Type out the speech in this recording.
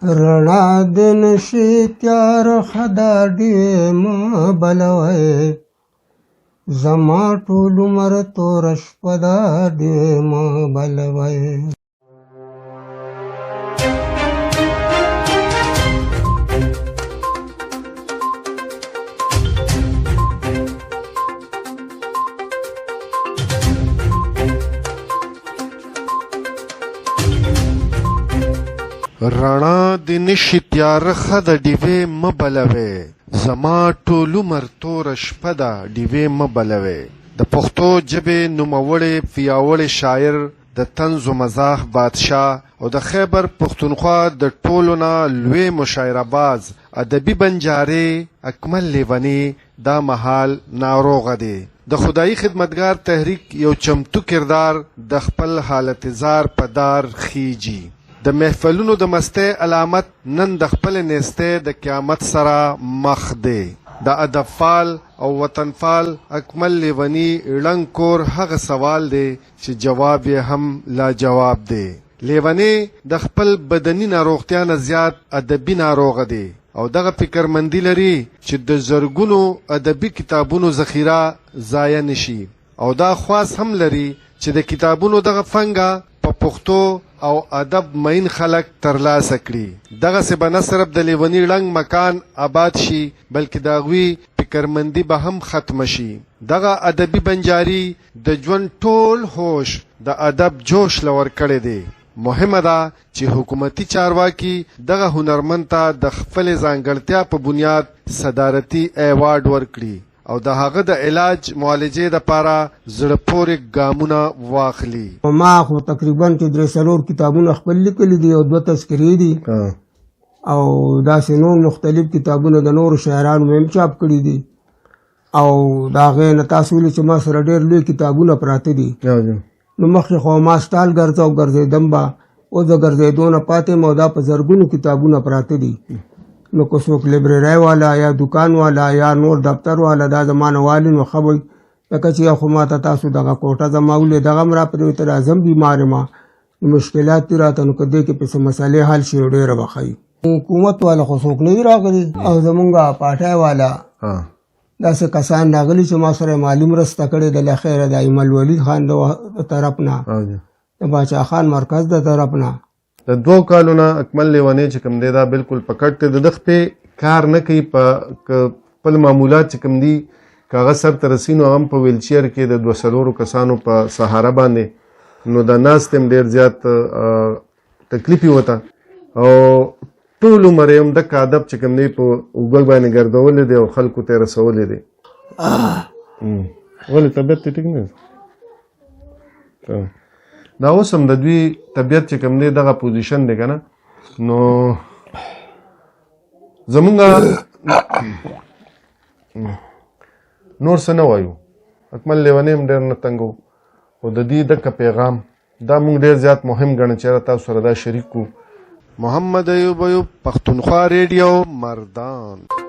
رڼا د نشي تیار خدا ډېوې مه بلوئ زما ټول عمر توره شپه ده ډېوې مه بلوئ رڼا د نشي تیاره ښه د ډیوې مه بلوې زما ټول عمر توره شپه ده ډیوې مه بلوې د پښتو ژبې نوموړی پیاوړی شاعر د طنز و مزاح بادشاه او د خیبر پښتونخوا د ټولو نه لوی مشاعره باز ادبي بنجارې اکمل لیونی دا مهال ناروغه دی د خدایي خدمتګار تحریک یو چمتو کردار د خپل حالت زار په دار خیجی د محفلونو د مستی علامت نن د خپل نیستی د قیامت سره مخ دی د ادب فال او وطن فال اکمل لیونی ړنګ کور هغه سوال دی چې جواب یې هم لا جواب دی لیونی د خپل بدني ناروغتیا نه زیات ادبي ناروغه دی او دغه فکرمندي لري چې د زرګونو ادبي کتابونو ذخیره ضایع نشي او دا خواص هم لري چې د کتابونو دغه فنګه په پښتو او ادب مین خلق ترلاسه کړي دغه سه به نه صرف د لیونی ړنګ مکان آباد شي بلکې د هغوی فکرمندي به هم ختم شي دغه ادبي بنجاري د ژوند ټول هوش د ادب جوش لور کړی دی مهمه ده چې حکومتي چارواکي دغه هنرمند ته د خپل ځانګړتیا په بنیاد صدارتي ایوارډ ورکړي او د هغه د علاج معالجې لپاره زړه پورې ګامونه واخلي ما خو تقریبا چې 3 کتابونه خپل لیکلي دي او 2 تذکرې دي او داسې نور مختلف کتابونه د نورو شاعرانو مې هم چاپ کړي دي او د هغې نه تاسو ویلي چې ما سره ډېر لوی کتابونه پراته دي نو مخکې خو ما سټال ګرځېدم به اوس د ګرځېدو نه پاتې یم او دا په زرګونو کتابونه پراته دي نو که څوک لیبررۍ والا یا دکان والا یا نور دفتر والا دا زما نه والي نو ښه وي لکه چې خو ما ته تاسو دغه کوټه زما ولې دغه هم راپرېوتې راځم بیمار یم نو مشکلات دي راته نو که دې کې پسې مسلې حل شي ډېره به ښه وي حکومت والا خو څوک نه وي راغلي او زمونږ پاټی والا داسې کسان راغلي چې ما سره مالي مرسته کړې ده له خیره د ایمل ولید خان د طرف نه د باچا خان مرکز د طرف نه د 2 کالو نه اکمل لیونی چې کوم دی دا بالکل پکټ دی د دغه په کار نه کوي په خپل معمولات چې کوم دي کاغذ سر ته رسي نو هم په ویلچیر کې د 200 کسانو په سهاره باندې نو د ناست هم ډېر زیات تکلیف یې وته او ټول عمر یې هم دغه ادب چې کوم دی په اوږه باندې ګرځولی دی او خلکو ته یې رسولی دی ولې طبیعت یې ټیک نه دی دا اوس هم د دوی طبیعت چې کوم دی دغه پوزیشن دی که نه نو زمونږ نور څه نه وایو اکمل لیونی هم ډېر نه تنګو خو د دې دغه پیغام دا مونږ ډېر زیات مهم ګڼو چې تاسو سره دا شریک کړو محمد ایوب پښتونخوا ریډیو مردان